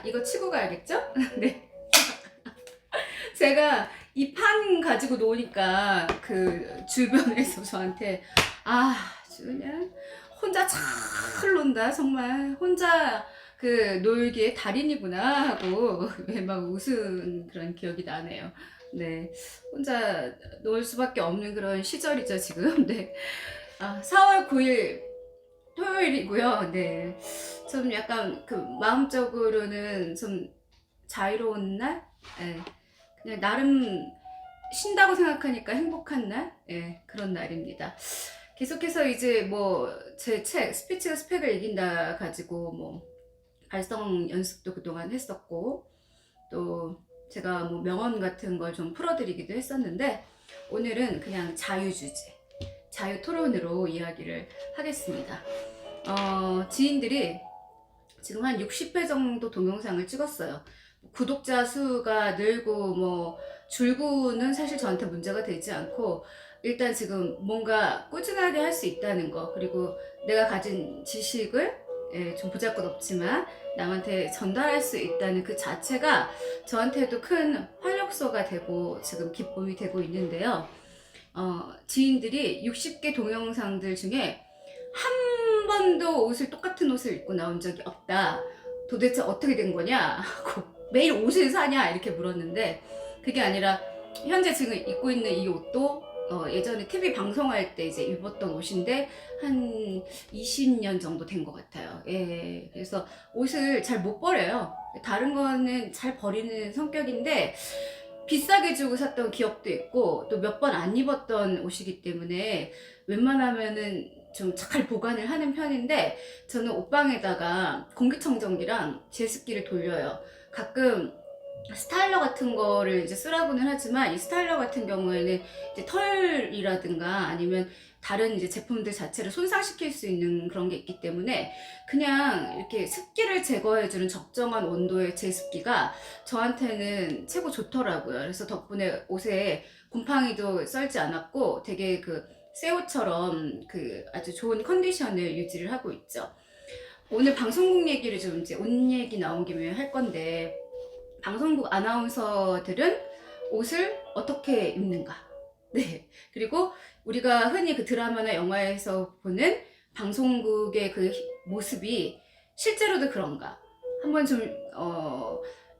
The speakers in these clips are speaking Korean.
이거 치고 가야겠죠? 네. 제가 이 판 가지고 노니까 그 주변에서 저한테 아주 그냥 혼자 잘 논다 정말 혼자 그 놀기의 달인이구나 하고 왜 막 웃은 그런 기억이 나네요. 네, 혼자 놀 수밖에 없는 그런 시절이죠 지금. 네, 4월 9일 토요일이고요. 네, 좀 약간 그 마음적으로는 좀 자유로운 날, 네, 그냥 나름 쉰다고 생각하니까 행복한 날, 예, 그런 날입니다. 계속해서 이제 뭐 제 책 스피치가 스펙을 이긴다 가지고 뭐 발성 연습도 그동안 했었고 또 제가 뭐 명언 같은 걸 좀 풀어드리기도 했었는데 오늘은 그냥 자유주제, 자유토론으로 이야기를 하겠습니다. 지인들이 지금 한 60회 정도 동영상을 찍었어요. 구독자 수가 늘고 뭐 줄고는 사실 저한테 문제가 되지 않고 일단 지금 뭔가 꾸준하게 할 수 있다는 거 그리고 내가 가진 지식을 좀 보잘것없지만 남한테 전달할 수 있다는 그 자체가 저한테도 큰 활력소가 되고 지금 기쁨이 되고 있는데요. 지인들이 60개 동영상들 중에 한 번도 똑같은 옷을 입고 나온 적이 없다. 도대체 어떻게 된 거냐? 하고 매일 옷을 사냐? 이렇게 물었는데 그게 아니라 현재 지금 입고 있는 이 옷도 예전에 TV 방송할 때 이제 입었던 옷인데 한 20년 정도 된 것 같아요. 예, 그래서 옷을 잘 못 버려요. 다른 거는 잘 버리는 성격인데 비싸게 주고 샀던 기억도 있고 또 몇 번 안 입었던 옷이기 때문에 웬만하면은 좀 잘 보관을 하는 편인데 저는 옷방에다가 공기청정기랑 제습기를 돌려요. 가끔 스타일러 같은 거를 이제 쓰라고는 하지만 이 스타일러 같은 경우에는 이제 털이라든가 아니면 다른 이제 제품들 자체를 손상시킬 수 있는 그런 게 있기 때문에 그냥 이렇게 습기를 제거해주는 적정한 온도의 제습기가 저한테는 최고 좋더라고요. 그래서 덕분에 옷에 곰팡이도 썰지 않았고 되게 그 새 옷처럼 그 아주 좋은 컨디션을 유지를 하고 있죠. 오늘 방송국 얘기를 좀 이제 옷 얘기 나온 김에 할 건데 방송국 아나운서들은 옷을 어떻게 입는가? 네. 그리고 우리가 흔히 그 드라마나 영화에서 보는 방송국의 그 모습이 실제로도 그런가? 한번 좀,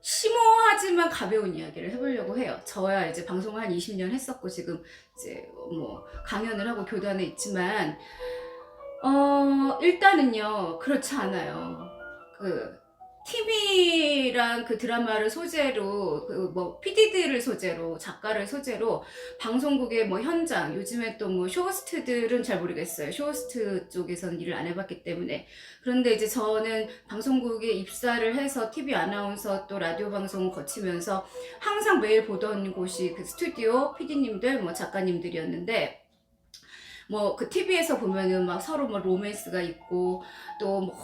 심오하지만 가벼운 이야기를 해보려고 해요. 저야 이제 방송을 한 20년 했었고, 지금 이제 뭐 강연을 하고 교단에 있지만, 일단은요, 그렇지 않아요. TV랑 그 드라마를 소재로, 그 뭐, PD들을 소재로, 작가를 소재로, 방송국의 뭐 현장, 요즘에 또 뭐 쇼호스트들은 잘 모르겠어요. 쇼호스트 쪽에서는 일을 안 해봤기 때문에. 그런데 이제 저는 방송국에 입사를 해서 TV 아나운서 또 라디오 방송 거치면서 항상 매일 보던 곳이 그 스튜디오 PD님들, 뭐 작가님들이었는데, 뭐 그 TV에서 보면은 막 서로 뭐 로맨스가 있고 또 뭐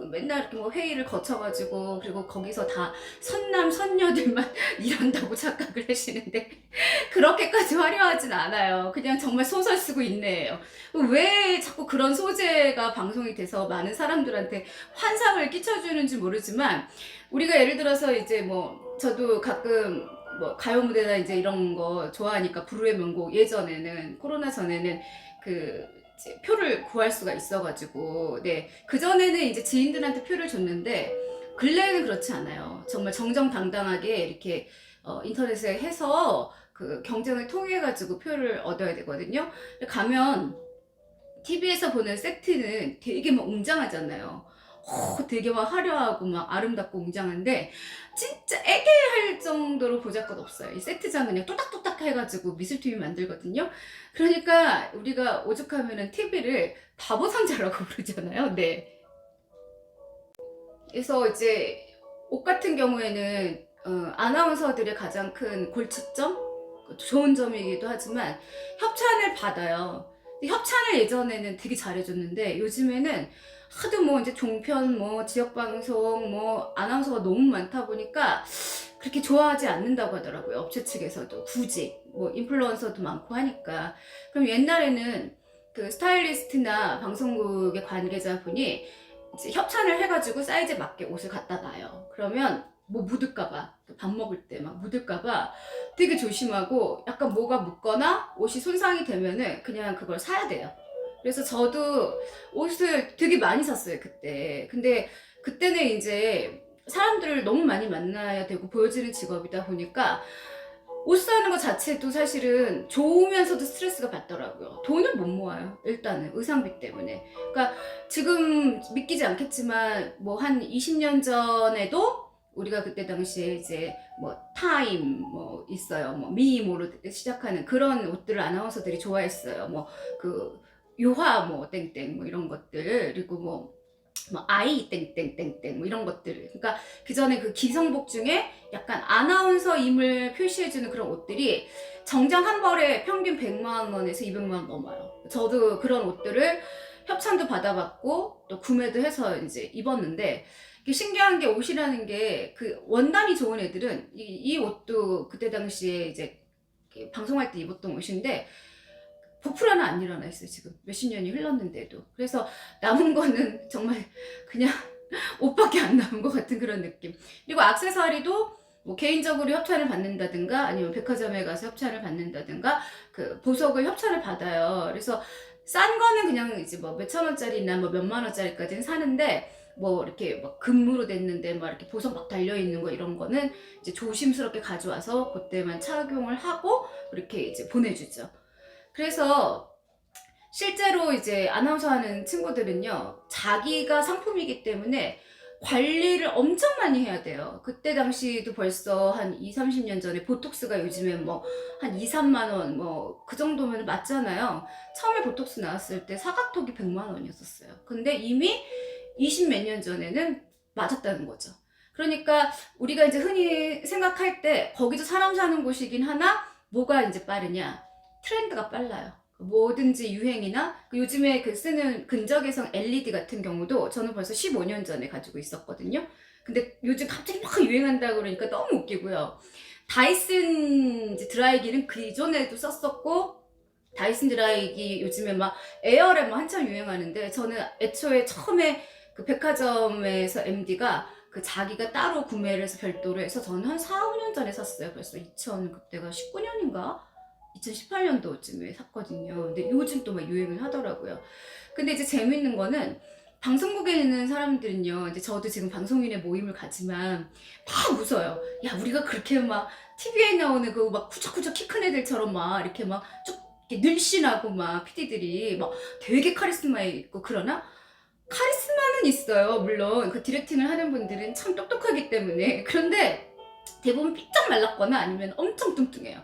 맨날 이렇게 뭐 회의를 거쳐가지고 그리고 거기서 다 선남 선녀들만 일한다고 착각을 하시는데 그렇게까지 화려하진 않아요. 그냥 정말 소설 쓰고 있네요. 왜 자꾸 그런 소재가 방송이 돼서 많은 사람들한테 환상을 끼쳐주는지 모르지만 우리가 예를 들어서 이제 뭐 저도 가끔 뭐 가요 무대나 이제 이런 거 좋아하니까 불후의 명곡 예전에는 코로나 전에는 그 이제 표를 구할 수가 있어가지고 네 그전에는 이제 지인들한테 표를 줬는데 근래에는 그렇지 않아요. 정말 정정당당하게 이렇게 인터넷에 해서 그 경쟁을 통해 가지고 표를 얻어야 되거든요. 가면 TV에서 보는 세트는 되게 막 웅장하잖아요. 되게 막 화려하고 막 아름답고 웅장한데 진짜 애기할 정도로 보잘것없어요. 이 세트장 그냥 뚜딱뚜딱 해가지고 미술팀이 만들거든요. 그러니까 우리가 오죽하면은 TV를 바보상자라고 부르잖아요. 네. 그래서 이제 옷 같은 경우에는 아나운서들의 가장 큰 골치점, 좋은 점이기도 하지만 협찬을 받아요. 협찬을 예전에는 되게 잘해줬는데 요즘에는 하도 뭐 이제 종편 뭐 지역방송 뭐 아나운서가 너무 많다 보니까 그렇게 좋아하지 않는다고 하더라고요. 업체 측에서도 굳이 뭐 인플루언서도 많고 하니까. 그럼 옛날에는 그 스타일리스트나 방송국의 관계자분이 이제 협찬을 해가지고 사이즈에 맞게 옷을 갖다 놔요. 그러면 뭐 묻을까봐, 밥 먹을 때 막 묻을까봐 되게 조심하고, 약간 뭐가 묻거나 옷이 손상이 되면은 그냥 그걸 사야 돼요. 그래서 저도 옷을 되게 많이 샀어요, 그때. 근데 그때는 이제 사람들을 너무 많이 만나야 되고 보여지는 직업이다 보니까 옷 사는 것 자체도 사실은 좋으면서도 스트레스가 받더라고요. 돈을 못 모아요. 일단은 의상비 때문에. 그러니까 지금 믿기지 않겠지만 뭐 한 20년 전에도 우리가 그때 당시에 이제 뭐 타임 뭐 있어요. 뭐 미니모로 시작하는 그런 옷들을 아나운서들이 좋아했어요. 뭐 그 요화 뭐 땡땡 뭐 이런 것들, 그리고 뭐 아이 땡땡땡땡 뭐 이런 것들. 그러니까 그 전에 그 기성복 중에 약간 아나운서임을 표시해주는 그런 옷들이 정장 한 벌에 평균 100만 원에서 200만 원 넘어요. 저도 그런 옷들을 협찬도 받아봤고 또 구매도 해서 이제 입었는데, 이게 신기한 게 옷이라는 게 그 원단이 좋은 애들은 이 옷도 그때 당시에 이제 방송할 때 입었던 옷인데 보풀 하나 안 일어나 있어요. 지금 몇십 년이 흘렀는데도. 그래서 남은 거는 정말 그냥 옷밖에 안 남은 것 같은 그런 느낌. 그리고 액세서리도 뭐 개인적으로 협찬을 받는다든가 아니면 백화점에 가서 협찬을 받는다든가 그 보석을 협찬을 받아요. 그래서 싼 거는 그냥 이제 뭐 몇천 원짜리나 뭐 몇만 원짜리까지는 사는데, 뭐 이렇게 막 금으로 됐는데 막 이렇게 보석 막 달려 있는 거 이런 거는 이제 조심스럽게 가져와서 그때만 착용을 하고 그렇게 이제 보내주죠. 그래서 실제로 이제 아나운서 하는 친구들은요, 자기가 상품이기 때문에 관리를 엄청 많이 해야 돼요. 그때 당시도 벌써 한 2, 30년 전에 보톡스가 요즘에 뭐 한 2, 3만 원 뭐 그 정도면 맞잖아요. 처음에 보톡스 나왔을 때 사각턱이 100만 원이었었어요. 근데 이미 20 몇 년 전에는 맞았다는 거죠. 그러니까 우리가 이제 흔히 생각할 때 거기도 사람 사는 곳이긴 하나 뭐가 이제 빠르냐? 트렌드가 빨라요. 뭐든지 유행이나 요즘에 그 쓰는 근적외성 LED 같은 경우도 저는 벌써 15년 전에 가지고 있었거든요. 근데 요즘 갑자기 막 유행한다 그러니까 너무 웃기고요. 다이슨 드라이기는 그 이전에도 썼었고, 다이슨 드라이기 요즘에 막 에어랩 뭐 한참 유행하는데, 저는 애초에 처음에 그 백화점에서 MD가 그 자기가 따로 구매를 해서 별도로 해서 저는 한 4, 5년 전에 샀어요. 벌써 2000 그때가 19년인가? 2018년도쯤에 샀거든요. 근데 요즘 또 막 유행을 하더라고요. 근데 이제 재밌는 거는 방송국에 있는 사람들은요, 이제 저도 지금 방송인의 모임을 가지만 막 웃어요. 야, 우리가 그렇게 막 TV에 나오는 그 막 쿠적쿠적 키 큰 애들처럼 막 이렇게 막 쭉 늘씬하고 막 PD들이 막 되게 카리스마 있고 그러나? 카리스마는 있어요. 물론 그 디렉팅을 하는 분들은 참 똑똑하기 때문에. 그런데 대부분 삐쩍 말랐거나 아니면 엄청 뚱뚱해요.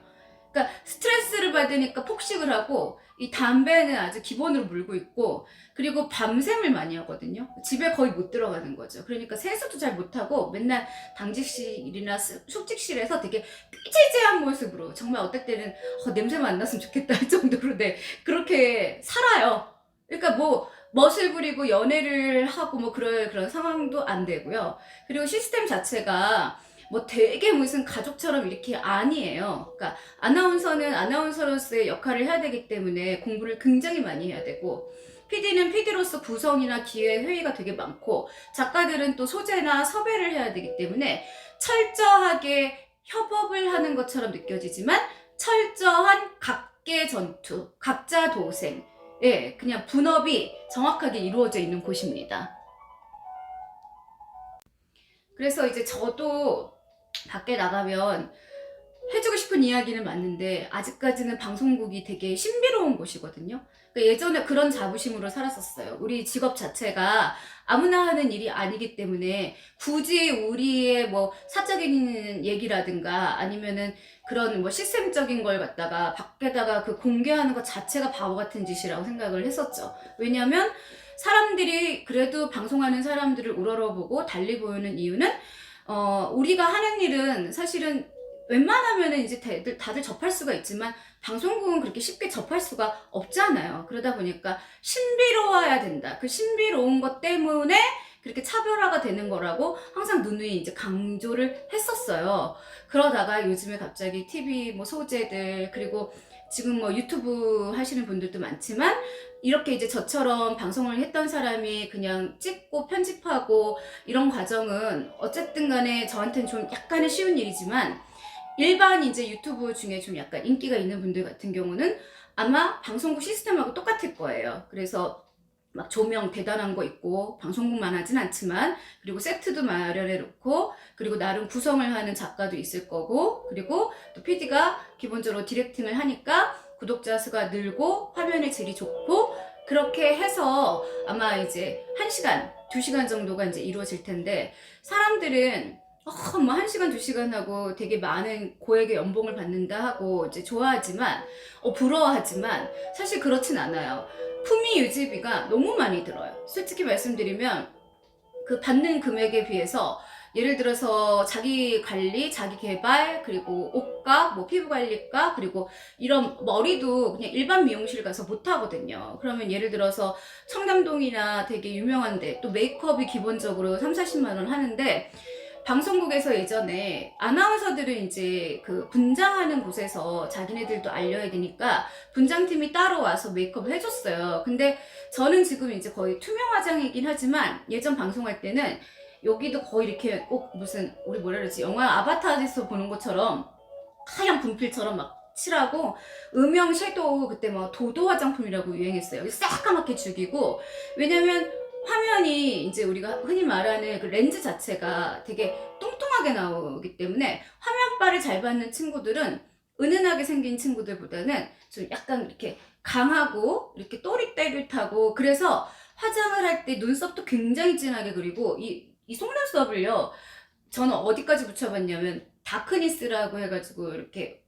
그러니까 스트레스를 받으니까 폭식을 하고, 이 담배는 아주 기본으로 물고 있고, 그리고 밤샘을 많이 하거든요. 집에 거의 못 들어가는 거죠. 그러니까 세수도 잘 못하고 맨날 당직실이나 숙직실에서 되게 삐질지한 모습으로, 정말 어떨 때는 냄새만 안 났으면 좋겠다 할 정도로 네, 그렇게 살아요. 그러니까 뭐 멋을 부리고 연애를 하고 뭐 그런 상황도 안 되고요. 그리고 시스템 자체가 뭐 되게 무슨 가족처럼 이렇게 아니에요. 그러니까 아나운서는 아나운서로서의 역할을 해야 되기 때문에 공부를 굉장히 많이 해야 되고, PD는 PD로서 구성이나 기획 회의가 되게 많고, 작가들은 또 소재나 섭외를 해야 되기 때문에 철저하게 협업을 하는 것처럼 느껴지지만 철저한 각계 전투, 각자 도생, 예, 그냥 분업이 정확하게 이루어져 있는 곳입니다. 그래서 이제 저도 밖에 나가면 해주고 싶은 이야기는 많은데 아직까지는 방송국이 되게 신비로운 곳이거든요. 그러니까 예전에 그런 자부심으로 살았었어요. 우리 직업 자체가 아무나 하는 일이 아니기 때문에 굳이 우리의 뭐 사적인 얘기라든가 아니면은 그런 뭐 시스템적인 걸 갖다가 밖에다가 그 공개하는 것 자체가 바보 같은 짓이라고 생각을 했었죠. 왜냐면 사람들이 그래도 방송하는 사람들을 우러러보고 달리 보이는 이유는 우리가 하는 일은 사실은 웬만하면은 이제 다들 접할 수가 있지만 방송국은 그렇게 쉽게 접할 수가 없잖아요. 그러다 보니까 신비로워야 된다. 그 신비로운 것 때문에 그렇게 차별화가 되는 거라고 항상 누누이 이제 강조를 했었어요. 그러다가 요즘에 갑자기 TV 뭐 소재들, 그리고 지금 뭐 유튜브 하시는 분들도 많지만 이렇게 이제 저처럼 방송을 했던 사람이 그냥 찍고 편집하고 이런 과정은 어쨌든 간에 저한테는 좀 약간은 쉬운 일이지만 일반 이제 유튜브 중에 좀 약간 인기가 있는 분들 같은 경우는 아마 방송국 시스템하고 똑같을 거예요. 그래서 막 조명 대단한 거 있고 방송국만 하진 않지만 그리고 세트도 마련해 놓고 그리고 나름 구성을 하는 작가도 있을 거고 그리고 또 PD가 기본적으로 디렉팅을 하니까 구독자 수가 늘고 화면의 질이 좋고 그렇게 해서 아마 이제 1시간, 2시간 정도가 이제 이루어질 텐데 사람들은 뭐 1시간, 2시간 하고 되게 많은 고액의 연봉을 받는다 하고 이제 좋아하지만 부러워하지만 사실 그렇진 않아요. 품위 유지비가 너무 많이 들어요. 솔직히 말씀드리면 그 받는 금액에 비해서 예를 들어서 자기 관리, 자기 개발, 그리고 옷값, 뭐 피부 관리값, 그리고 이런 머리도 그냥 일반 미용실 가서 못 하거든요. 그러면 예를 들어서 청담동이나 되게 유명한데 또 메이크업이 기본적으로 3, 40만 원 하는데 방송국에서 예전에 아나운서들은 이제 그 분장하는 곳에서 자기네들도 알려야 되니까 분장팀이 따로 와서 메이크업을 해줬어요. 근데 저는 지금 이제 거의 투명 화장이긴 하지만 예전 방송할 때는 여기도 거의 이렇게 꼭 무슨 우리 뭐라 그러지 영화 아바타에서 보는 것처럼 하얀 분필처럼 막 칠하고 음영 섀도우 그때 뭐 도도 화장품이라고 유행했어요. 새까맣게 죽이고 왜냐면 화면이 이제 우리가 흔히 말하는 그 렌즈 자체가 되게 뚱뚱하게 나오기 때문에 화면빨을 잘 받는 친구들은 은은하게 생긴 친구들보다는 좀 약간 이렇게 강하고 이렇게 또릿또릿하고 그래서 화장을 할 때 눈썹도 굉장히 진하게 그리고 이 속눈썹을요 저는 어디까지 붙여봤냐면 다크니스라고 해가지고 이렇게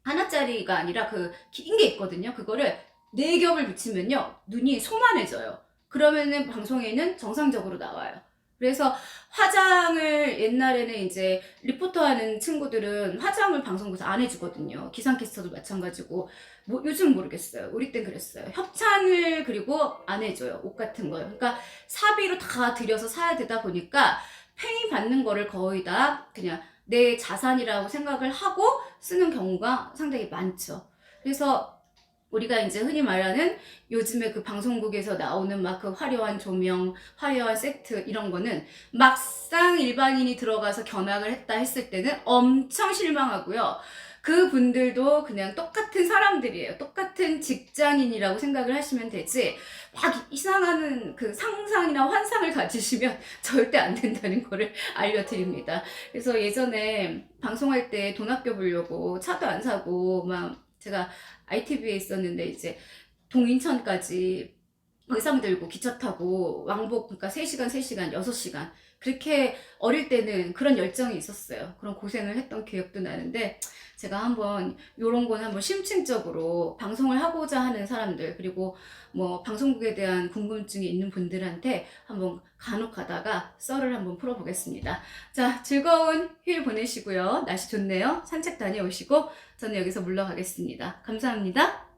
하나짜리가 아니라 그 긴 게 있거든요. 그거를 4겹을 붙이면요 눈이 소만해져요. 그러면은 방송에는 정상적으로 나와요. 그래서 화장을 옛날에는 이제 리포터 하는 친구들은 화장을 방송국에서 안 해주거든요. 기상캐스터도 마찬가지고 뭐 요즘 모르겠어요. 우리 땐 그랬어요. 협찬을 그리고 안 해줘요. 옷 같은 거요. 그러니까 사비로 다 들여서 사야 되다 보니까 페이 받는 거를 거의 다 그냥 내 자산이라고 생각을 하고 쓰는 경우가 상당히 많죠. 그래서 우리가 이제 흔히 말하는 요즘에 그 방송국에서 나오는 막 그 화려한 조명, 화려한 세트 이런 거는 막상 일반인이 들어가서 견학을 했다 했을 때는 엄청 실망하고요. 그 분들도 그냥 똑같은 사람들이에요. 똑같은 직장인이라고 생각을 하시면 되지 막 이상한 그 상상이나 환상을 가지시면 절대 안 된다는 거를 알려드립니다. 그래서 예전에 방송할 때 돈 아껴보려고 차도 안 사고 막 제가 ITV에 있었는데 이제 동인천까지 의상 들고 기차 타고 왕복 그러니까 3시간, 3시간, 6시간 그렇게 어릴 때는 그런 열정이 있었어요. 그런 고생을 했던 기억도 나는데 제가 한번 요런 건 한번 심층적으로 방송을 하고자 하는 사람들 그리고 뭐 방송국에 대한 궁금증이 있는 분들한테 한번 간혹 가다가 썰을 한번 풀어보겠습니다. 자, 즐거운 휴일 보내시고요. 날씨 좋네요. 산책 다녀오시고 저는 여기서 물러가겠습니다. 감사합니다.